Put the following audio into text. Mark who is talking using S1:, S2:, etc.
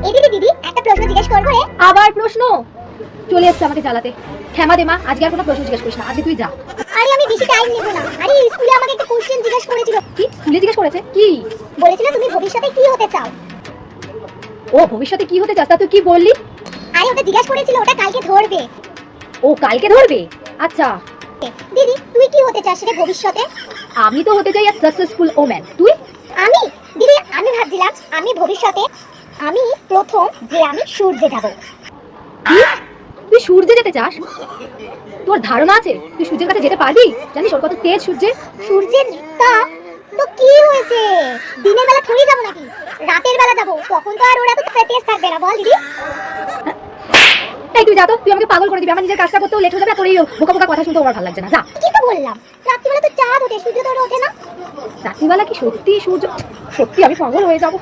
S1: এদিকে দিদি একটা প্রশ্ন জিজ্ঞেস করবো রে।
S2: আবার প্রশ্ন চলে এসছে আমাকে জ্বালাতে। ক্ষমা দে মা, আজকে আর কোনো প্রশ্ন জিজ্ঞেস করিস না, আজকে তুই যা।
S1: আরে আমি বেশি টাইম নেব না। আরে স্কুলে আমাকে একটা কোশ্চেন জিজ্ঞেস করেছিল।
S2: কি স্কুলে জিজ্ঞেস করেছে? কি
S1: বলেছিল তুমি ভবিষ্যতে কি হতে চাও?
S2: ও ভবিষ্যতে কি হতে চাস, তা তুই কি বললি?
S1: আরে ওটা জিজ্ঞেস করেছিল, ওটা কালকে ধরবে।
S2: ও কালকে ধরবে? আচ্ছা
S1: দিদি তুই কি হতে চাস রে ভবিষ্যতে?
S2: আমি তো হতে চাই সাকসেসফুল ওম্যান। তুই?
S1: আমি ভাবছিলাম আমি ভবিষ্যতে আমি প্রথম যে আমি সূর্যে যাব।
S2: কি? তুই সূর্যে যেতে চাস? তোর ধারণা আছে তুই সূর্যের কাছে যেতে পারবি? জানিস ওর কত তেজ সূর্যের?
S1: সূর্যের তাপ তো কি হয়েছে, দিনের বেলা থরি যাব নাকি, রাতের বেলা যাব, তখন তো আর ওরা তো তেজ থাকবে না, বল দিদি।
S2: এই তুই যা তো, তুই আমাকে পাগল করে দিবি। আমার নিজের কাজটা করতেও লেট হয়ে যাবে, আর তোর এই বোকা বোকা কথা শুনতে আমার ভালো লাগছে না। যা।
S1: কি তো বললাম, রাত্রিবেলা তো চাঁদ ওঠে, সূর্য তো ওঠে না।
S2: রাত্রিবেলা কি সত্যি সূর্য? সত্যি আমি পাগল হয়ে যাবো।